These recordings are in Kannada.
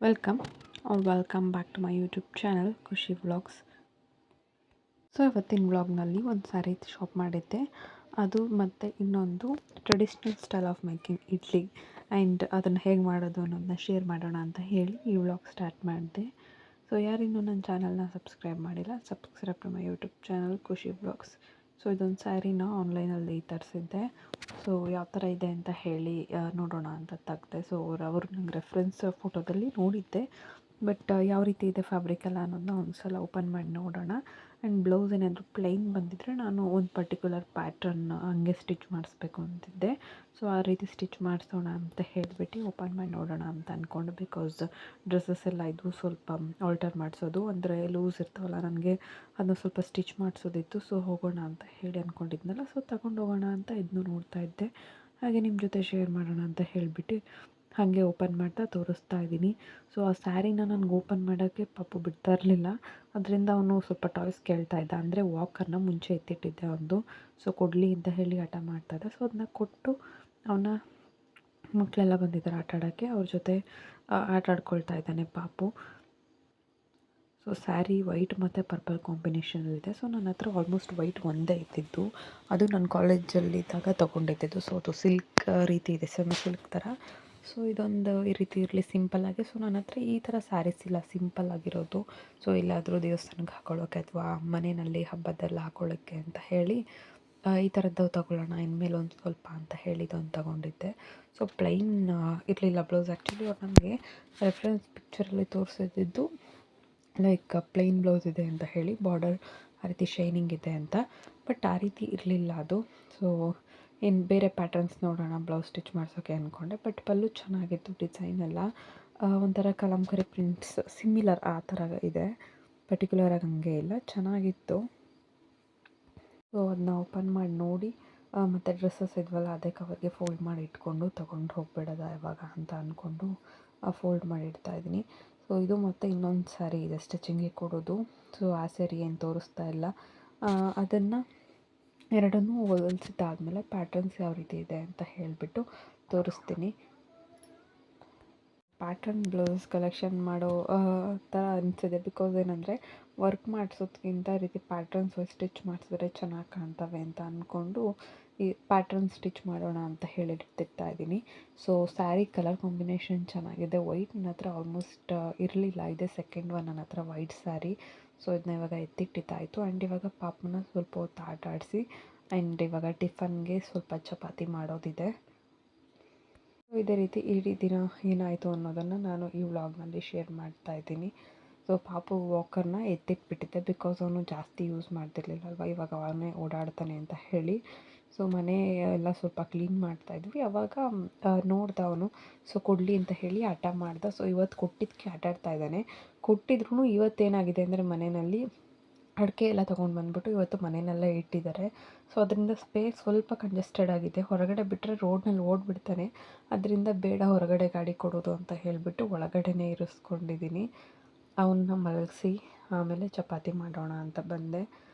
Welcome welcome back to my YouTube channel Khushi vlogs. So ಇವತ್ತಿನ ವ್ಲಾಗ್ನಲ್ಲಿ ಒಂದು ಸ್ಯಾರಿ ಶಾಪ್ ಮಾಡಿದ್ದೆ, ಅದು ಮತ್ತು ಇನ್ನೊಂದು traditional style of making idli and ಅದನ್ನು ಹೇಗೆ ಮಾಡೋದು ಅನ್ನೋದನ್ನ ಶೇರ್ ಮಾಡೋಣ ಅಂತ ಹೇಳಿ ಈ ವ್ಲಾಗ್ ಸ್ಟಾರ್ಟ್ ಮಾಡಿದೆ. ಸೊ ಯಾರಿನ್ನೂ ನನ್ನ ಚಾನಲ್ನ ಸಬ್ಸ್ಕ್ರೈಬ್ ಮಾಡಿಲ್ಲ, subscribe to my YouTube channel Khushi vlogs. So ಇದೊಂದು ಸ್ಯಾರಿನ ಆನ್ಲೈನಲ್ಲಿ ತರಿಸಿದ್ದೆ. ಸೊ ಯಾವ ಥರ ಇದೆ ಅಂತ ಹೇಳಿ ನೋಡೋಣ ಅಂತ ತೆಗ್ದೆ. ಸೊ ಅವರು ನಂಗೆ ರೆಫರೆನ್ಸ್ ಫೋಟೋದಲ್ಲಿ ನೋಡಿದ್ದೆ, ಬಟ್ ಯಾವ ರೀತಿ ಇದೆ ಫ್ಯಾಬ್ರಿಕ್ ಎಲ್ಲ ಅನ್ನೋದನ್ನ ಒಂದು ಸಲ ಓಪನ್ ಮಾಡಿ ನೋಡೋಣ. ಆ್ಯಂಡ್ ಬ್ಲೌಸ್ ಏನಾದರೂ ಪ್ಲೈನ್ ಬಂದಿದ್ದರೆ ನಾನು ಒಂದು ಪರ್ಟಿಕ್ಯುಲರ್ ಪ್ಯಾಟ್ರನ್ ಹಂಗೆ ಸ್ಟಿಚ್ ಮಾಡಿಸ್ಬೇಕು ಅಂತಿದ್ದೆ. ಸೊ ಆ ರೀತಿ ಸ್ಟಿಚ್ ಮಾಡಿಸೋಣ ಅಂತ ಹೇಳಿಬಿಟ್ಟು ಓಪನ್ ಮಾಡಿ ನೋಡೋಣ ಅಂತ ಅಂದ್ಕೊಂಡು, ಬಿಕಾಸ್ ಡ್ರೆಸ್ಸಸ್ ಎಲ್ಲ ಇದು ಸ್ವಲ್ಪ ಆಲ್ಟರ್ ಮಾಡಿಸೋದು ಅಂದರೆ ಲೂಸ್ ಇರ್ತಾವಲ್ಲ, ನನಗೆ ಅದನ್ನ ಸ್ವಲ್ಪ ಸ್ಟಿಚ್ ಮಾಡಿಸೋದಿತ್ತು. ಸೊ ಹೋಗೋಣ ಅಂತ ಹೇಳಿ ಅಂದ್ಕೊಂಡಿದ್ನಲ್ಲ, ಸೊ ತಗೊಂಡು ಹೋಗೋಣ ಅಂತ ಇದನ್ನು ನೋಡ್ತಾ ಇದ್ದೆ. ಹಾಗೆ ನಿಮ್ಮ ಜೊತೆ ಶೇರ್ ಮಾಡೋಣ ಅಂತ ಹೇಳಿಬಿಟ್ಟು ಹಾಗೆ ಓಪನ್ ಮಾಡ್ತಾ ತೋರಿಸ್ತಾ ಇದ್ದೀನಿ. ಸೊ ಆ ಸ್ಯಾರಿನ ನನಗೆ ಓಪನ್ ಮಾಡೋಕ್ಕೆ ಪಾಪು ಬಿಡ್ತಾ ಇರಲಿಲ್ಲ. ಅದರಿಂದ ಅವನು ಸ್ವಲ್ಪ ಟಾಯ್ಸ್ ಕೇಳ್ತಾ ಇದ್ದ, ಅಂದರೆ ವಾಕರ್ನ ಮುಂಚೆ ಎತ್ತಿಟ್ಟಿದ್ದೆ ಒಂದು. ಸೊ ಕೊಡಲಿ ಅಂತ ಹೇಳಿ ಹಠ ಮಾಡ್ತಾಯಿದ್ದ. ಸೊ ಅದನ್ನ ಕೊಟ್ಟು ಅವನ ಮಕ್ಕಳೆಲ್ಲ ಬಂದಿದ್ದಾರೆ ಆಟ ಆಡೋಕ್ಕೆ, ಅವ್ರ ಜೊತೆ ಆಟ ಆಡ್ಕೊಳ್ತಾ ಇದ್ದಾನೆ ಪಾಪು. ಸೊ ಸ್ಯಾರಿ ವೈಟ್ ಮತ್ತು ಪರ್ಪಲ್ ಕಾಂಬಿನೇಷನಲ್ಲಿದೆ. ಸೊ ನನ್ನ ಹತ್ರ ಆಲ್ಮೋಸ್ಟ್ ವೈಟ್ ಒಂದೇ ಇದ್ದಿದ್ದು, ಅದು ನಾನು ಕಾಲೇಜಲ್ಲಿದ್ದಾಗ ತೊಗೊಂಡಿದ್ದಿದ್ದು. ಸೊ ಅದು ಸಿಲ್ಕ್ ರೀತಿ ಇದೆ, ಸೆಮಿ ಸಿಲ್ಕ್ ಥರ. ಸೊ ಇದೊಂದು ಈ ರೀತಿ ಇರಲಿ ಸಿಂಪಲ್ಲಾಗಿ. ಸೊ ನನ್ನ ಹತ್ರ ಈ ಥರ ಸ್ಯಾರೀಸ್ ಇಲ್ಲ, ಸಿಂಪಲ್ ಆಗಿರೋದು. ಸೊ ಎಲ್ಲಾದರೂ ದೇವಸ್ಥಾನಕ್ಕೆ ಹಾಕೊಳ್ಳೋಕ್ಕೆ ಅಥವಾ ಮನೆಯಲ್ಲಿ ಹಬ್ಬದೆಲ್ಲ ಹಾಕೊಳ್ಳೋಕ್ಕೆ ಅಂತ ಹೇಳಿ ಈ ಥರದ್ದು ತೊಗೊಳ್ಳೋಣ ಇನ್ಮೇಲೆ ಒಂದು ಸ್ವಲ್ಪ ಅಂತ ಹೇಳಿ ಇದೊಂದು ತೊಗೊಂಡಿದ್ದೆ. ಸೊ ಪ್ಲೈನ್ ಇರಲಿಲ್ಲ ಬ್ಲೌಸ್. ಆ್ಯಕ್ಚುಲಿ ಅವ್ರು ನನಗೆ ರೆಫರೆನ್ಸ್ ಪಿಕ್ಚರಲ್ಲಿ ತೋರಿಸಿದ್ದು ಲೈಕ್ ಪ್ಲೈನ್ ಬ್ಲೌಸ್ ಇದೆ ಅಂತ ಹೇಳಿ, ಬಾರ್ಡರ್ ಆ ರೀತಿ ಶೈನಿಂಗ್ ಇದೆ ಅಂತ, ಬಟ್ ಆ ರೀತಿ ಇರಲಿಲ್ಲ ಅದು. ಸೊ ಇನ್ನು ಬೇರೆ ಪ್ಯಾಟರ್ನ್ಸ್ ನೋಡೋಣ ಬ್ಲೌಸ್ ಸ್ಟಿಚ್ ಮಾಡ್ಸೋಕ್ಕೆ ಅಂದ್ಕೊಂಡೆ, ಬಟ್ ಪಲ್ಲು ಚೆನ್ನಾಗಿತ್ತು, ಡಿಸೈನ್ ಎಲ್ಲ ಒಂಥರ ಕಲಂಕರಿ ಪ್ರಿಂಟ್ಸ್ ಸಿಮಿಲರ್ ಆ ಥರ ಇದೆ, ಪರ್ಟಿಕ್ಯುಲರಾಗಿ ಹಂಗೆ ಇಲ್ಲ, ಚೆನ್ನಾಗಿತ್ತು. ಸೊ ಅದನ್ನ ಓಪನ್ ಮಾಡಿ ನೋಡಿ ಮತ್ತು ಡ್ರೆಸ್ಸಸ್ ಇದ್ವಲ್ಲ ಅದೇ ಕವರ್ಗೆ ಫೋಲ್ಡ್ ಮಾಡಿ ಇಟ್ಕೊಂಡು ತೊಗೊಂಡು ಹೋಗ್ಬಿಡೋದ ಯಾವಾಗ ಅಂತ ಅಂದ್ಕೊಂಡು ಫೋಲ್ಡ್ ಮಾಡಿ ಇಡ್ತಾಯಿದ್ದೀನಿ. ಸೊ ಇದು ಮತ್ತು ಇನ್ನೊಂದು ಸ್ಯಾರಿ ಇದೆ ಸ್ಟಿಚಿಂಗಿಗೆ ಕೊಡೋದು. ಸೊ ಆ ಸ್ಯಾರಿ ಏನು ತೋರಿಸ್ತಾ ಇಲ್ಲ, ಅದನ್ನು ಎರಡನ್ನೂ ಹೊಲಿಸಿದ್ದಾದಮೇಲೆ ಪ್ಯಾಟರ್ನ್ಸ್ ಯಾವ ರೀತಿ ಇದೆ ಅಂತ ಹೇಳಿಬಿಟ್ಟು ತೋರಿಸ್ತೀನಿ. ಪ್ಯಾಟರ್ನ್ ಬ್ಲೌಸ್ ಕಲೆಕ್ಷನ್ ಮಾಡೋ ಥರ ಅನಿಸಿದೆ, ಬಿಕಾಸ್ ಏನಂದರೆ ವರ್ಕ್ ಮಾಡಿಸೋದ್ಕಿಂತ ರೀತಿ ಪ್ಯಾಟರ್ನ್ಸ್ ಸ್ಟಿಚ್ ಮಾಡಿಸಿದ್ರೆ ಚೆನ್ನಾಗಿ ಕಾಣ್ತವೆ ಅಂತ ಅಂದ್ಕೊಂಡು ಈ ಪ್ಯಾಟರ್ನ್ ಸ್ಟಿಚ್ ಮಾಡೋಣ ಅಂತ ಹೇಳಿರ್ತಿರ್ತಾ ಇದ್ದೀನಿ. ಸೊ ಸ್ಯಾರಿ ಕಲರ್ ಕಾಂಬಿನೇಷನ್ ಚೆನ್ನಾಗಿದೆ. ವೈಟ್ ನನ್ನ ಹತ್ರ ಆಲ್ಮೋಸ್ಟ್ ಇರಲಿಲ್ಲ, ಇದೆ ಸೆಕೆಂಡ್ ಒನ್ ನನ್ನ ಹತ್ರ ವೈಟ್ ಸ್ಯಾರಿ. ಸೊ ಇದನ್ನ ಇವಾಗ ಎತ್ತಿಟ್ಟಿದ್ದಾಯಿತು. ಆ್ಯಂಡ್ ಇವಾಗ ಪಾಪನ ಸ್ವಲ್ಪ ಹೊತ್ತು ಆಟ ಆಡಿಸಿ ಆ್ಯಂಡ್ ಇವಾಗ ಟಿಫನ್ಗೆ ಸ್ವಲ್ಪ ಚಪಾತಿ ಮಾಡೋದಿದೆ. ಇದೇ ರೀತಿ ಇಡೀ ದಿನ ಏನಾಯಿತು ಅನ್ನೋದನ್ನು ನಾನು ಈ ವ್ಲಾಗ್ನಲ್ಲಿ ಶೇರ್ ಮಾಡ್ತಾ ಇದ್ದೀನಿ. ಸೊ ಪಾಪು ವಾಕರ್ನ ಎತ್ತಿಟ್ಬಿಟ್ಟಿದ್ದೆ, ಬಿಕಾಸ್ ಅವನು ಜಾಸ್ತಿ ಯೂಸ್ ಮಾಡ್ತಿರ್ಲಿಲ್ಲ ಅಲ್ವಾ, ಇವಾಗ ಅವನೇ ಓಡಾಡ್ತಾನೆ ಅಂತ ಹೇಳಿ. ಸೊ ಮನೆ ಎಲ್ಲ ಸ್ವಲ್ಪ ಕ್ಲೀನ್ ಮಾಡ್ತಾಯಿದ್ವಿ, ಅವಾಗ ನೋಡ್ದ ಅವನು. ಸೊ ಕೊಡಲಿ ಅಂತ ಹೇಳಿ ಹಠ ಮಾಡ್ದ. ಸೊ ಇವತ್ತು ಕೊಟ್ಟಿದ್ದಕ್ಕೆ ಆಟ ಆಡ್ತಾ ಇದ್ದಾನೆ. ಕೊಟ್ಟಿದ್ರೂ ಇವತ್ತೇನಾಗಿದೆ ಅಂದರೆ ಮನೆಯಲ್ಲಿ ಅಡಿಕೆ ಎಲ್ಲ ತೊಗೊಂಡು ಬಂದುಬಿಟ್ಟು ಇವತ್ತು ಮನೆಯಲ್ಲೇ ಇಟ್ಟಿದ್ದಾರೆ. ಸೊ ಅದರಿಂದ ಸ್ಪೇಸ್ ಸ್ವಲ್ಪ ಕಂಜೆಸ್ಟೆಡ್ ಆಗಿದೆ. ಹೊರಗಡೆ ಬಿಟ್ಟರೆ ರೋಡ್ನಲ್ಲಿ ಓಡಿಬಿಡ್ತಾನೆ, ಅದರಿಂದ ಬೇಡ ಹೊರಗಡೆ ಗಾಡಿ ಕೊಡೋದು ಅಂತ ಹೇಳಿಬಿಟ್ಟು ಒಳಗಡೆನೇ ಇರಿಸ್ಕೊಂಡಿದ್ದೀನಿ. ಅವನ್ನ ಮಲಗಿಸಿ ಆಮೇಲೆ ಚಪಾತಿ ಮಾಡೋಣ ಅಂತ ಬಂದೆ.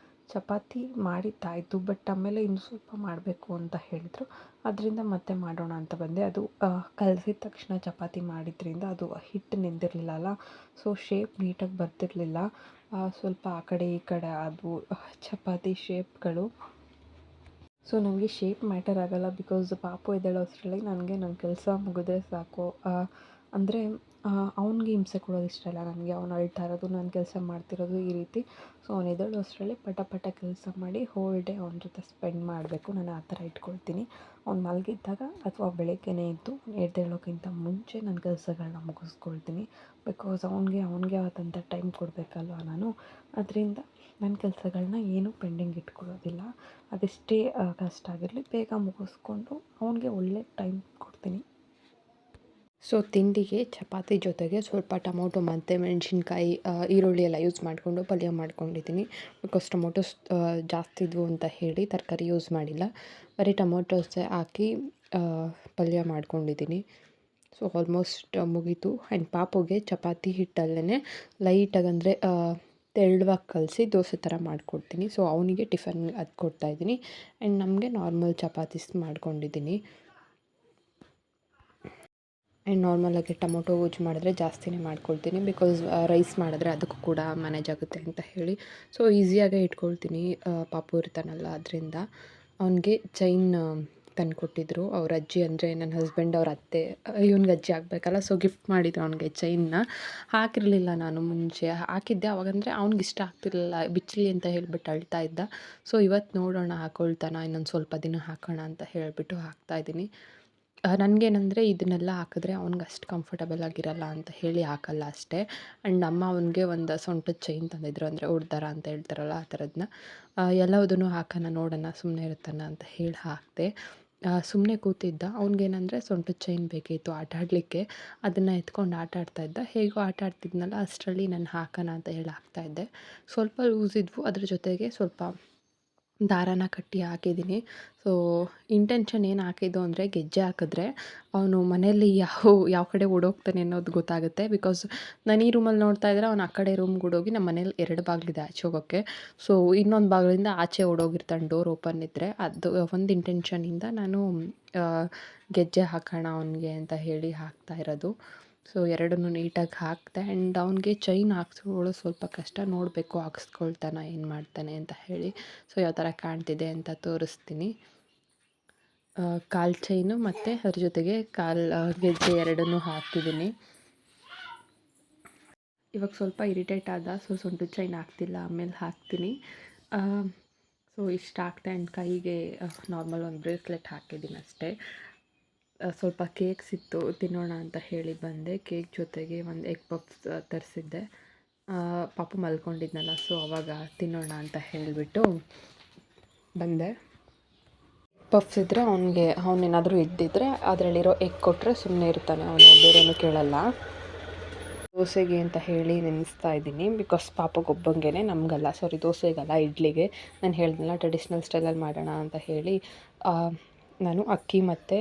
ಚಪಾತಿ ಮಾಡಿದ್ದಾಯಿತು, ಬಟ್ ಆಮೇಲೆ ಇನ್ನು ಸ್ವಲ್ಪ ಮಾಡಬೇಕು ಅಂತ ಹೇಳಿದರು, ಅದರಿಂದ ಮತ್ತೆ ಮಾಡೋಣ ಅಂತ ಬಂದೆ. ಅದು ಕಲಸಿದ ತಕ್ಷಣ ಚಪಾತಿ ಮಾಡಿದ್ರಿಂದ ಅದು ಹಿಟ್ಟು ನೆಂದಿರಲಿಲ್ಲ, ಸೊ ಶೇಪ್ ನೀಟಾಗಿ ಬರ್ತಿರಲಿಲ್ಲ. ಸ್ವಲ್ಪ ಆ ಕಡೆ ಈ ಕಡೆ ಅದು ಚಪಾತಿ ಶೇಪ್ಗಳು. ಸೊ ನನಗೆ ಶೇಪ್ ಮ್ಯಾಟರ್ ಆಗೋಲ್ಲ, ಬಿಕಾಸ್ ಪಾಪು ಎದ್ದೇಳೋ ಅಷ್ಟರಲ್ಲಿ ನನಗೆ ನನ್ನ ಕೆಲಸ ಮುಗಿದ್ರೆ ಸಾಕು. ಅಂದರೆ ಅವ್ನಿಗೆ ಹಿಂಸೆ ಕೊಡೋದು ಇಷ್ಟ ಇಲ್ಲ ನನಗೆ. ಅವ್ನು ಅಳ್ತಾ ಇರೋದು, ನಾನು ಕೆಲಸ ಮಾಡ್ತಿರೋದು ಈ ರೀತಿ. ಸೊ ಅವ್ನು ಎದ್ದೇಳೋ ಅಷ್ಟರಲ್ಲಿ ಪಟ ಪಟ ಕೆಲಸ ಮಾಡಿ ಹೋಲ್ ಡೇ ಅವನ ಜೊತೆ ಸ್ಪೆಂಡ್ ಮಾಡಬೇಕು, ನಾನು ಆ ಥರ ಇಟ್ಕೊಳ್ತೀನಿ. ಅವ್ನು ಮಲಗಿದ್ದಾಗ ಅಥವಾ ಬೆಳಗ್ಗೆನೇ ಇದ್ದು ಎದ್ದೇಳೋಕ್ಕಿಂತ ಮುಂಚೆ ನನ್ನ ಕೆಲಸಗಳನ್ನ ಮುಗಿಸ್ಕೊಳ್ತೀನಿ, ಬಿಕಾಸ್ ಅವನಿಗೆ ಆದಂಥ ಟೈಮ್ ಕೊಡಬೇಕಲ್ವ ನಾನು. ಅದರಿಂದ ನನ್ನ ಕೆಲಸಗಳನ್ನ ಏನೂ ಪೆಂಡಿಂಗ್ ಇಟ್ಕೊಳ್ಳೋದಿಲ್ಲ. ಅದೆಷ್ಟೇ ಕಷ್ಟ ಆಗಿರಲಿ ಬೇಗ ಮುಗಿಸ್ಕೊಂಡು ಅವನಿಗೆ ಒಳ್ಳೆ ಟೈಮ್ ಕೊಡ್ತೀನಿ. ಸೊ ತಿಂಡಿಗೆ ಚಪಾತಿ ಜೊತೆಗೆ ಸ್ವಲ್ಪ ಟೊಮೊಟೊ ಮತ್ತು ಮೆಣಸಿನ್ಕಾಯಿ, ಈರುಳ್ಳಿ ಎಲ್ಲ ಯೂಸ್ ಮಾಡಿಕೊಂಡು ಪಲ್ಯ ಮಾಡ್ಕೊಂಡಿದ್ದೀನಿ. ಬಿಕಾಸ್ ಟೊಮೊಟೊಸ್ ಜಾಸ್ತಿ ಇದ್ವು ಅಂತ ಹೇಳಿ ತರಕಾರಿ ಯೂಸ್ ಮಾಡಿಲ್ಲ, ಬರೀ ಟೊಮೊಟೊಸೇ ಹಾಕಿ ಪಲ್ಯ ಮಾಡ್ಕೊಂಡಿದ್ದೀನಿ. ಸೊ ಆಲ್ಮೋಸ್ಟ್ ಮುಗೀತು. ಆ್ಯಂಡ್ ಪಾಪುಗೆ ಚಪಾತಿ ಹಿಟ್ಟಲ್ಲೇ ಲೈಟಾಗಿ ಅಂದರೆ ತೆಳುವಾಗಿ ಕಲಸಿ ದೋಸೆ ಥರ ಮಾಡಿಕೊಡ್ತೀನಿ. ಸೊ ಅವನಿಗೆ ಟಿಫನ್ ಅದು ಕೊಡ್ತಾಯಿದ್ದೀನಿ. ಆ್ಯಂಡ್ ನಮಗೆ ನಾರ್ಮಲ್ ಚಪಾತೀಸ್ ಮಾಡ್ಕೊಂಡಿದ್ದೀನಿ. ಆ್ಯಂಡ್ ನಾರ್ಮಲಾಗಿ ಟೊಮೊಟೊ ಗೊಜ್ಜು ಮಾಡಿದ್ರೆ ಜಾಸ್ತಿನೇ ಮಾಡ್ಕೊಳ್ತೀನಿ, ಬಿಕಾಸ್ ರೈಸ್ ಮಾಡಿದ್ರೆ ಅದಕ್ಕೂ ಕೂಡ ಮ್ಯಾನೇಜ್ ಆಗುತ್ತೆ ಅಂತ ಹೇಳಿ. ಸೊ ಈಸಿಯಾಗೇ ಇಟ್ಕೊಳ್ತೀನಿ. ಪಾಪು ಇರ್ತಾನಲ್ಲ ಅದರಿಂದ. ಅವನಿಗೆ ಚೈನ್ ತಂದುಕೊಟ್ಟಿದ್ರು ಅವ್ರ ಅಜ್ಜಿ, ಅಂದರೆ ನನ್ನ ಹಸ್ಬೆಂಡ್ ಅವ್ರ ಅತ್ತೆ. ಇವ್ನಿಗೆ ಅಜ್ಜಿ ಆಗಬೇಕಲ್ಲ, ಸೊ ಗಿಫ್ಟ್ ಮಾಡಿದ್ರು ಅವ್ನಿಗೆ ಚೈನ್ನ. ಹಾಕಿರಲಿಲ್ಲ ನಾನು ಮುಂಚೆ, ಹಾಕಿದ್ದೆ ಅವಾಗಂದರೆ ಅವ್ನಿಗೆ ಇಷ್ಟ ಆಗ್ತಿರಲಿಲ್ಲ, ಬಿಚ್ಚಲಿ ಅಂತ ಹೇಳಿಬಿಟ್ಟು ಅಳ್ತಾ ಇದ್ದ. ಸೊ ಇವತ್ತು ನೋಡೋಣ ಹಾಕ್ಕೊಳ್ತಾನ, ಇನ್ನೊಂದು ಸ್ವಲ್ಪ ದಿನ ಹಾಕೋಣ ಅಂತ ಹೇಳಿಬಿಟ್ಟು ಹಾಕ್ತಾಯಿದ್ದೀನಿ. ನನಗೇನಂದರೆ ಇದನ್ನೆಲ್ಲ ಹಾಕಿದ್ರೆ ಅವ್ನಿಗೆ ಅಷ್ಟು ಕಂಫರ್ಟಬಲ್ ಆಗಿರಲ್ಲ ಅಂತ ಹೇಳಿ ಹಾಕಲ್ಲ ಅಷ್ಟೇ. ಆ್ಯಂಡ್ ಅಮ್ಮ ಅವ್ನಿಗೆ ಒಂದು ಸೊಂಟದ ಚೈನ್ ತಂದಿದ್ರು, ಅಂದರೆ ಉಡ್ದಾರ ಅಂತ ಹೇಳ್ತಾರಲ್ಲ ಆ ಥರದನ್ನ. ಎಲ್ಲದನ್ನು ಹಾಕೋಣ ನೋಡೋಣ ಸುಮ್ಮನೆ ಇರ್ತಾನ ಅಂತ ಹೇಳಿ ಹಾಕಿದೆ. ಸುಮ್ಮನೆ ಕೂತಿದ್ದ. ಅವ್ನಿಗೇನಂದರೆ ಸೊಂಟದ ಚೈನ್ ಬೇಕಿತ್ತು ಆಟ ಆಡಲಿಕ್ಕೆ. ಅದನ್ನು ಎತ್ಕೊಂಡು ಆಟ ಆಡ್ತಾಯಿದ್ದ. ಹೇಗೋ ಆಟ ಆಡ್ತಿದ್ನಲ್ಲ ಅಷ್ಟರಲ್ಲಿ ನಾನು ಹಾಕೋಣ ಅಂತ ಹೇಳಿ ಹಾಕ್ತಾಯಿದ್ದೆ. ಸ್ವಲ್ಪ ಲೂಸ್ ಇದ್ವು, ಅದ್ರ ಜೊತೆಗೆ ಸ್ವಲ್ಪ ದಾರಾನ ಕಟ್ಟಿ ಹಾಕಿದ್ದೀನಿ. ಸೊ ಇಂಟೆನ್ಷನ್ ಏನು ಹಾಕಿದ್ದು ಅಂದರೆ, ಗೆಜ್ಜೆ ಹಾಕಿದ್ರೆ ಅವನು ಮನೆಯಲ್ಲಿ ಯಾವ ಕಡೆ ಓಡೋಗ್ತಾನೆ ಅನ್ನೋದು ಗೊತ್ತಾಗುತ್ತೆ. ಬಿಕಾಸ್ ನಾನು ಈ ರೂಮಲ್ಲಿ ನೋಡ್ತಾ ಇದ್ದರೆ ಅವ್ನು ಆ ಕಡೆ ರೂಮ್ಗೆ ಓಡೋಗಿ, ನಮ್ಮ ಮನೇಲಿ 2 ಬಾಗಿಲಿದೆ ಆಚೆ ಹೋಗೋಕ್ಕೆ. ಸೊ ಇನ್ನೊಂದು ಬಾಗಿಲಿಂದ ಆಚೆ ಓಡೋಗಿರ್ತಾನೆ ಡೋರ್ ಓಪನ್ ಇದ್ದರೆ. ಅದು ಒಂದು ಇಂಟೆನ್ಷನಿಂದ ನಾನು ಗೆಜ್ಜೆ ಹಾಕೋಣ ಅವನಿಗೆ ಅಂತ ಹೇಳಿ ಹಾಕ್ತಾ ಇರೋದು. ಸೊ ಎರಡನ್ನೂ ನೀಟಾಗಿ ಹಾಕಿದೆ. ಆ್ಯಂಡ್ ಅವ್ನಿಗೆ ಚೈನ್ ಹಾಕ್ಸ್ಕೊಳ್ಳೋದು ಸ್ವಲ್ಪ ಕಷ್ಟ. ನೋಡಬೇಕು ಹಾಕ್ಸ್ಕೊಳ್ತಾನೆ ಏನು ಮಾಡ್ತಾನೆ ಅಂತ ಹೇಳಿ. ಸೊ ಯಾವ ಥರ ಕಾಣ್ತಿದೆ ಅಂತ ತೋರಿಸ್ತೀನಿ. ಕಾಲು ಚೈನು ಮತ್ತು ಅದ್ರ ಜೊತೆಗೆ ಗೆಜ್ಜೆ ಎರಡನ್ನೂ ಹಾಕ್ತಿದ್ದೀನಿ. ಇವಾಗ ಸ್ವಲ್ಪ ಇರಿಟೇಟ್ ಆದ, ಸೊ ಸೊಂಟದ ಚೈನ್ ಹಾಕ್ತಿಲ್ಲ, ಆಮೇಲೆ ಹಾಕ್ತೀನಿ. ಸೊ ಇಷ್ಟ ಆಗ್ತಾ. ಆ್ಯಂಡ್ ಕೈಗೆ ನಾರ್ಮಲ್ ಒಂದು ಬ್ರೇಸ್ಲೆಟ್ ಹಾಕಿದ್ದೀನಿ ಅಷ್ಟೇ. ಸ್ವಲ್ಪ ಕೇಕ್ಸ್ ಇತ್ತು, ತಿನ್ನೋಣ ಅಂತ ಹೇಳಿ ಬಂದೆ. ಕೇಕ್ ಜೊತೆಗೆ ಒಂದು ಎಗ್ ಪಫ್ಸ್ ತರಿಸಿದ್ದೆ. ಪಾಪು ಮಲ್ಕೊಂಡಿದ್ನಲ್ಲ, ಸೊ ಅವಾಗ ತಿನ್ನೋಣ ಅಂತ ಹೇಳಿಬಿಟ್ಟು ಬಂದೆ. ಪಫ್ಸ್ ಇದ್ದರೆ ಅವನೇನಾದರೂ ಇದ್ದಿದ್ದರೆ ಅದರಲ್ಲಿರೋ ಎಗ್ ಕೊಟ್ಟರೆ ಸುಮ್ಮನೆ ಇರ್ತಾನೆ, ಅವನು ಬೇರೇನೂ ಕೇಳಲ್ಲ. ದೋಸೆಗೆ ಅಂತ ಹೇಳಿ ನೆನೆಸ್ತಾ ಇದ್ದೀನಿ, ಬಿಕಾಸ್ ಪಾಪಗೊಬ್ಬಂಗೆ, ನಮಗಲ್ಲ, ಸಾರಿ ದೋಸೆಗಲ್ಲ, ಇಡ್ಲಿಗೆ. ನಾನು ಹೇಳಿದ್ನಲ್ಲ ಟ್ರೆಡಿಷ್ನಲ್ ಸ್ಟೈಲಲ್ಲಿ ಮಾಡೋಣ ಅಂತ ಹೇಳಿ. ನಾನು ಅಕ್ಕಿ ಮತ್ತು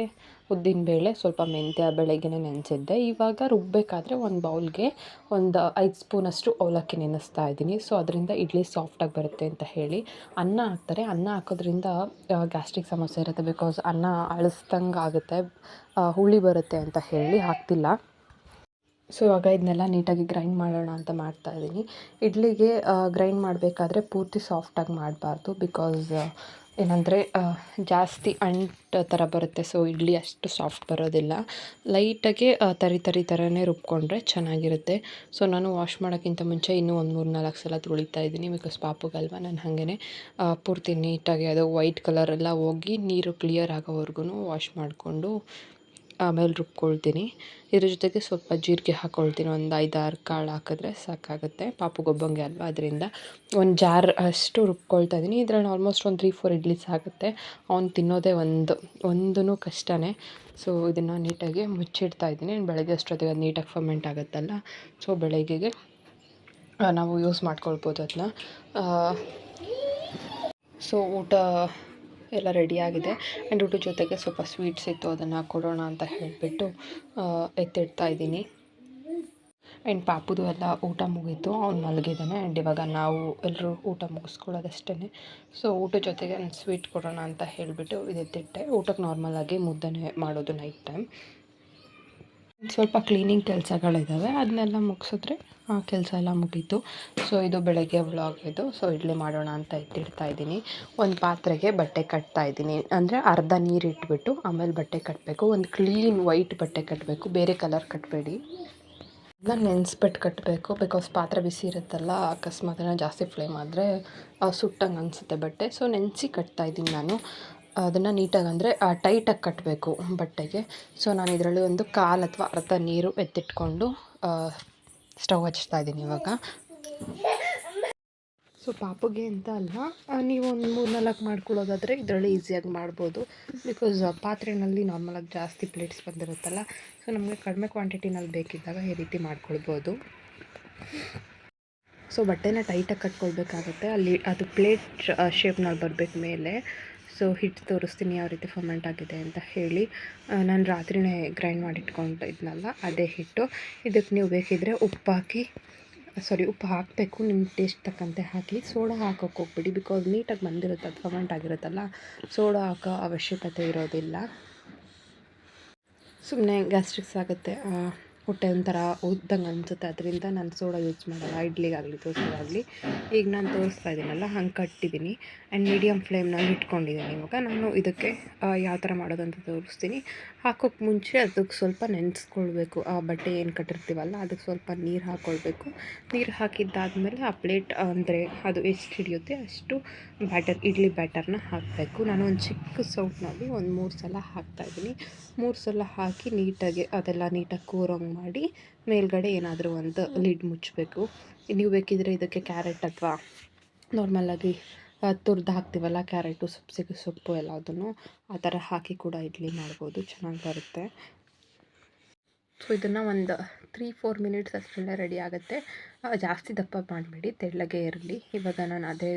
ಉದ್ದಿನಬೇಳೆ, ಸ್ವಲ್ಪ ಮೆಂತ್ಯ ಬೆಳಗ್ಗೆನೇ ನೆನೆಸಿದ್ದೆ. ಇವಾಗ ರುಬ್ಬಬೇಕಾದ್ರೆ ಒಂದು ಬೌಲ್ಗೆ ಒಂದು 5 ಸ್ಪೂನಷ್ಟು ಅವಲಕ್ಕಿ ನೆನೆಸ್ತಾ ಇದ್ದೀನಿ. ಸೊ ಅದರಿಂದ ಇಡ್ಲಿ ಸಾಫ್ಟಾಗಿ ಬರುತ್ತೆ ಅಂತ ಹೇಳಿ. ಅನ್ನ ಹಾಕ್ತಾರೆ, ಅನ್ನ ಹಾಕೋದ್ರಿಂದ ಗ್ಯಾಸ್ಟ್ರಿಕ್ ಸಮಸ್ಯೆ ಇರುತ್ತೆ, ಬಿಕಾಸ್ ಅನ್ನ ಅಳಿಸ್ದಂಗೆ ಆಗುತ್ತೆ, ಹುಳಿ ಬರುತ್ತೆ ಅಂತ ಹೇಳಿ ಹಾಕ್ತಿಲ್ಲ. ಸೊ ಇವಾಗ ಇದನ್ನೆಲ್ಲ ನೀಟಾಗಿ ಗ್ರೈಂಡ್ ಮಾಡೋಣ ಅಂತ ಮಾಡ್ತಾಯಿದ್ದೀನಿ. ಇಡ್ಲಿಗೆ ಗ್ರೈಂಡ್ ಮಾಡಬೇಕಾದ್ರೆ ಪೂರ್ತಿ ಸಾಫ್ಟಾಗಿ ಮಾಡಬಾರ್ದು, ಬಿಕಾಸ್ ಏನಂದರೆ ಜಾಸ್ತಿ ಅಂಟು ಥರ ಬರುತ್ತೆ. ಸೊ ಇಡ್ಲಿ ಅಷ್ಟು ಸಾಫ್ಟ್ ಬರೋದಿಲ್ಲ. ಲೈಟಾಗಿ ತರಿ ಥರನೇ ರುಬ್ಕೊಂಡ್ರೆ ಚೆನ್ನಾಗಿರುತ್ತೆ. ಸೊ ನಾನು ವಾಶ್ ಮಾಡೋಕ್ಕಿಂತ ಮುಂಚೆ ಇನ್ನೂ ಒಂದು 3-4 ಸಲ ತೊಳಿತಾ ಇದ್ದೀನಿ, ಬಿಕಾಸ್ ಪಾಪುಗಲ್ವ. ನಾನು ಹಾಗೇ ಪೂರ್ತಿ ನೀಟಾಗಿ ಅದು ವೈಟ್ ಕಲರೆಲ್ಲ ಹೋಗಿ ನೀರು ಕ್ಲಿಯರ್ ಆಗೋವರೆಗೂ ವಾಶ್ ಮಾಡಿಕೊಂಡು ಆಮೇಲೆ ರುಬ್ಕೊಳ್ತೀನಿ. ಇದ್ರ ಜೊತೆಗೆ ಸ್ವಲ್ಪ ಜೀರಿಗೆ ಹಾಕ್ಕೊಳ್ತೀನಿ, ಒಂದು 5-6 ಕಾಳು ಹಾಕಿದ್ರೆ ಸಾಕಾಗುತ್ತೆ. ಪಾಪುಗೊಬ್ಬಂಗೆ ಅಲ್ವ, ಅದರಿಂದ ಒಂದು ಜಾರ್ ಅಷ್ಟು ರುಬ್ಕೊಳ್ತಾ ಇದ್ದೀನಿ. ಇದರಲ್ಲಿ ಆಲ್ಮೋಸ್ಟ್ ಒಂದು 3-4 ಇಡ್ಲಿ ಸಾಗುತ್ತೆ. ಅವ್ನು ತಿನ್ನೋದೇ ಒಂದೂ ಕಷ್ಟನೇ. ಸೊ ಇದನ್ನು ನೀಟಾಗಿ ಮುಚ್ಚಿಡ್ತಾ ಇದ್ದೀನಿ. ಬೆಳಗ್ಗೆ ಅಷ್ಟೊತ್ತಿಗೆ ಅದು ನೀಟಾಗಿ ಫರ್ಮೆಂಟ್ ಆಗುತ್ತಲ್ಲ, ಸೊ ಬೆಳಗ್ಗೆಗೆ ನಾವು ಯೂಸ್ ಮಾಡ್ಕೊಳ್ಬೋದು ಅದನ್ನ. ಸೊ ಊಟ ಎಲ್ಲ ರೆಡಿಯಾಗಿದೆ. ಆ್ಯಂಡ್ ಊಟದ ಜೊತೆಗೆ ಸ್ವಲ್ಪ ಸ್ವೀಟ್ಸ್ ಇತ್ತು, ಅದನ್ನು ಕೊಡೋಣ ಅಂತ ಹೇಳಿಬಿಟ್ಟು ಎತ್ತಿಡ್ತಾ ಇದ್ದೀನಿ. ಆ್ಯಂಡ್ ಪಾಪುದು ಎಲ್ಲ ಊಟ ಮುಗೀತು, ಅವ್ನು ಮಲಗಿದ್ದಾನೆ. ಆ್ಯಂಡ್ ಇವಾಗ ನಾವು ಎಲ್ಲರೂ ಊಟ ಮುಗಿಸ್ಕೊಳ್ಳೋದಷ್ಟೇ. ಸೊ ಊಟದ ಜೊತೆಗೆ ನಾನು ಸ್ವೀಟ್ ಕೊಡೋಣ ಅಂತ ಹೇಳಿಬಿಟ್ಟು ಇದೆತ್ತಿಟ್ಟೆ. ಊಟಕ್ಕೆ ನಾರ್ಮಲಾಗಿ ಮುದ್ದೆನೇ ಮಾಡೋದು ನೈಟ್ ಟೈಮ್. ಸ್ವಲ್ಪ ಕ್ಲೀನಿಂಗ್ ಕೆಲಸಗಳಿದ್ದಾವೆ, ಅದನ್ನೆಲ್ಲ ಮುಗಿಸಿದ್ರೆ ಕೆಲಸ ಎಲ್ಲ ಮುಗೀತು. ಸೊ ಇದು ಬೆಳಗ್ಗೆ ವ್ಲಾಗ್ ಇದು. ಸೊ ಇಡ್ಲಿ ಮಾಡೋಣ ಅಂತ ಎತ್ತಿಡ್ತಾ ಇದ್ದೀನಿ. ಒಂದು ಪಾತ್ರೆಗೆ ಬಟ್ಟೆ ಕಟ್ತಾ ಇದ್ದೀನಿ, ಅಂದರೆ ಅರ್ಧ ನೀರು ಇಟ್ಬಿಟ್ಟು ಆಮೇಲೆ ಬಟ್ಟೆ ಕಟ್ಟಬೇಕು. ಒಂದು ಕ್ಲೀನ್ ವೈಟ್ ಬಟ್ಟೆ ಕಟ್ಟಬೇಕು, ಬೇರೆ ಕಲರ್ ಕಟ್ಟಬೇಡಿ. ಎಲ್ಲ ನೆನೆಸ್ಬಿಟ್ಟು ಕಟ್ಟಬೇಕು, ಬಿಕಾಸ್ ಪಾತ್ರೆ ಬಿಸಿ ಇರುತ್ತಲ್ಲ, ಅಕಸ್ಮಾತ್ ಜಾಸ್ತಿ ಫ್ಲೇಮ್ ಆದರೆ ಸುಟ್ಟಂಗೆ ಅನಿಸುತ್ತೆ ಬಟ್ಟೆ. ಸೊ ನೆನೆಸಿ ಕಟ್ತಾಯಿದ್ದೀನಿ ನಾನು. ಅದನ್ನು ನೀಟಾಗಿ, ಅಂದರೆ ಟೈಟಾಗಿ ಕಟ್ಟಬೇಕು ಬಟ್ಟೆಗೆ. ಸೊ ನಾನು ಇದರಲ್ಲಿ ಒಂದು ಕಾಲು ಅಥವಾ ಅರ್ಧ ನೀರು ಎತ್ತಿಟ್ಕೊಂಡು ಸ್ಟವ್ ಹಚ್ತಾ ಇದ್ದೀನಿ ಇವಾಗ. ಸೊ ಪಾಪುಗೆ ಅಂತ ಅಲ್ಲ, ನೀವು ಒಂದು 3-4 ಮಾಡ್ಕೊಳ್ಳೋದಾದರೆ ಇದರಲ್ಲಿ ಈಸಿಯಾಗಿ ಮಾಡ್ಬೋದು. ಬಿಕಾಸ್ ಪಾತ್ರೆಯಲ್ಲಿ ನಾರ್ಮಲಾಗಿ ಜಾಸ್ತಿ ಪ್ಲೇಟ್ಸ್ ಬಂದಿರುತ್ತಲ್ಲ, ಸೊ ನಮಗೆ ಕಡಿಮೆ ಕ್ವಾಂಟಿಟಿನಲ್ಲಿ ಬೇಕಿದ್ದಾಗ ಈ ರೀತಿ ಮಾಡ್ಕೊಳ್ಬೋದು. ಸೊ ಬಟ್ಟೆನ ಟೈಟಾಗಿ ಕಟ್ಕೊಳ್ಬೇಕಾಗತ್ತೆ, ಅಲ್ಲಿ ಅದು ಪ್ಲೇಟ್ ಶೇಪ್ನಲ್ಲಿ ಬರಬೇಕು ಮೇಲೆ. ಸೊ ಹಿಟ್ಟು ತೋರಿಸ್ತೀನಿ ಯಾವ ರೀತಿ ಫರ್ಮೆಂಟ್ ಆಗಿದೆ ಅಂತ ಹೇಳಿ. ನಾನು ರಾತ್ರಿಯೇ ಗ್ರೈಂಡ್ ಮಾಡಿಟ್ಕೊಂಡಿದ್ನಲ್ಲ ಅದೇ ಹಿಟ್ಟು. ಇದಕ್ಕೆ ನೀವು ಬೇಕಿದ್ದರೆ ಉಪ್ಪು ಹಾಕಬೇಕು, ನಿಮ್ಮ ಟೇಸ್ಟ್ ತಕ್ಕಂತೆ ಹಾಕಿ. ಸೋಡಾ ಹಾಕೋಕ್ಕೆ ಹೋಗ್ಬಿಡಿ, ಬಿಕಾಸ್ ನೀಟಾಗಿ ಬಂದಿರುತ್ತೆ, ಅದು ಫರ್ಮೆಂಟ್ ಆಗಿರುತ್ತಲ್ಲ, ಸೋಡಾ ಹಾಕೋ ಅವಶ್ಯಕತೆ ಇರೋದಿಲ್ಲ. ಸುಮ್ಮನೆ ಗ್ಯಾಸ್ಟ್ರಿಕ್ಸ್ ಆಗುತ್ತೆ, ಹೊಟ್ಟೆ ಒಂಥರ ಉದ್ದಂಗೆ ಅನಿಸುತ್ತೆ. ಅದರಿಂದ ನಾನು ಸೋಡಾ ಯೂಸ್ ಮಾಡಲ್ಲ ಇಡ್ಲಿಗಾಗಲಿ ದೋಸೆಗಾಗಲಿ. ಈಗ ನಾನು ತೋರಿಸ್ತಾ ಇದ್ದೀನಲ್ಲ ಹಂಗೆ ಕಟ್ಟಿದ್ದೀನಿ ಆ್ಯಂಡ್ ಮೀಡಿಯಮ್ ಫ್ಲೇಮ್ನಲ್ಲಿ ಇಟ್ಕೊಂಡಿದ್ದೀನಿ. ಇವಾಗ ನಾನು ಇದಕ್ಕೆ ಯಾವ ಥರ ಮಾಡೋದಂತ ತೋರಿಸ್ತೀನಿ. ಹಾಕೋಕ್ಕೆ ಮುಂಚೆ ಅದಕ್ಕೆ ಸ್ವಲ್ಪ ನೆನೆಸ್ಕೊಳ್ಬೇಕು. ಆ ಬಟ್ಟೆ ಏನು ಕಟ್ಟಿರ್ತೀವಲ್ಲ ಅದಕ್ಕೆ ಸ್ವಲ್ಪ ನೀರು ಹಾಕ್ಕೊಳ್ಬೇಕು. ನೀರು ಹಾಕಿದ್ದಾದಮೇಲೆ ಆ ಪ್ಲೇಟ್ ಅಂದರೆ ಅದು ಎಷ್ಟು ಹಿಡಿಯುತ್ತೆ ಅಷ್ಟು ಇಡ್ಲಿ ಬ್ಯಾಟರ್ನ ಹಾಕಬೇಕು. ನಾನು ಒಂದು ಚಿಕ್ಕ ಸೌಟ್ನಲ್ಲಿ ಒಂದು 3 ಸಲ ಹಾಕ್ತಾಯಿದ್ದೀನಿ. 3 ಸಲ ಹಾಕಿ ನೀಟಾಗಿ ಅದೆಲ್ಲ ನೀಟಾಗಿ ಕೂರೋಂಗೆ ಮಾಡಿ ಮೇಲ್ಗಡೆ ಏನಾದರೂ ಒಂದು ಲಿಡ್ ಮುಚ್ಚಬೇಕು. ನೀವು ಬೇಕಿದ್ದರೆ ಇದಕ್ಕೆ ಕ್ಯಾರೆಟ್ ಅಥವಾ ನಾರ್ಮಲಾಗಿ ತುರ್ದು ಹಾಕ್ತೀವಲ್ಲ ಕ್ಯಾರೆಟು, ಸಬ್ಸಿಗೆ ಸೊಪ್ಪು ಎಲ್ಲದನ್ನು ಆ ಥರ ಹಾಕಿ ಕೂಡ ಇಡ್ಲಿ ಮಾಡ್ಬೋದು, ಚೆನ್ನಾಗಿ ಬರುತ್ತೆ. ಸೊ ಇದನ್ನು ಒಂದು 3-4 ಮಿನಿಟ್ಸ್ ಅಷ್ಟರಲ್ಲೇ ರೆಡಿ ಆಗುತ್ತೆ. ಜಾಸ್ತಿ ದಪ್ಪ ಮಾಡಬೇಡಿ, ತೆಳ್ಳಗೆ ಇರಲಿ. ಇವಾಗ ನಾನು ಅದೇ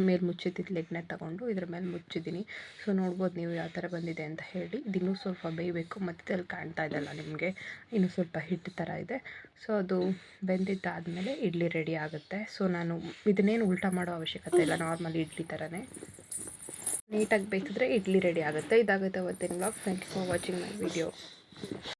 ಮೇಲೆ ಮುಚ್ಚಿದ್ದಿದ್ದು ಲೆಗ್ನೆ ತೊಗೊಂಡು ಇದ್ರ ಮೇಲೆ ಮುಚ್ಚಿದ್ದೀನಿ. ಸೊ ನೋಡ್ಬೋದು ನೀವು ಯಾವ ಥರ ಬಂದಿದೆ ಅಂತ ಹೇಳಿ. ಇದಿನ್ನೂ ಸ್ವಲ್ಪ ಬೇಯಬೇಕು, ಮಧ್ಯದಲ್ಲಿ ಕಾಣ್ತಾ ಇದೆಯಲ್ಲ ನಿಮಗೆ, ಇನ್ನೂ ಸ್ವಲ್ಪ ಹಿಟ್ಟು ಥರ ಇದೆ. ಸೊ ಅದು ಬೆಂದಿದ್ದಾದಮೇಲೆ ಇಡ್ಲಿ ರೆಡಿ ಆಗುತ್ತೆ. ಸೊ ನಾನು ಇದನ್ನೇನು ಉಲ್ಟಾ ಮಾಡೋ ಅವಶ್ಯಕತೆ ಇಲ್ಲ, ನಾರ್ಮಲ್ ಇಡ್ಲಿ ಥರನೇ ನೀಟಾಗಿ ಬೇಕಿದ್ರೆ ಇಡ್ಲಿ ರೆಡಿ ಆಗುತ್ತೆ. ಇದಾಗುತ್ತೆ ಅವತ್ತಿನ vlog. Thank you for watching my video.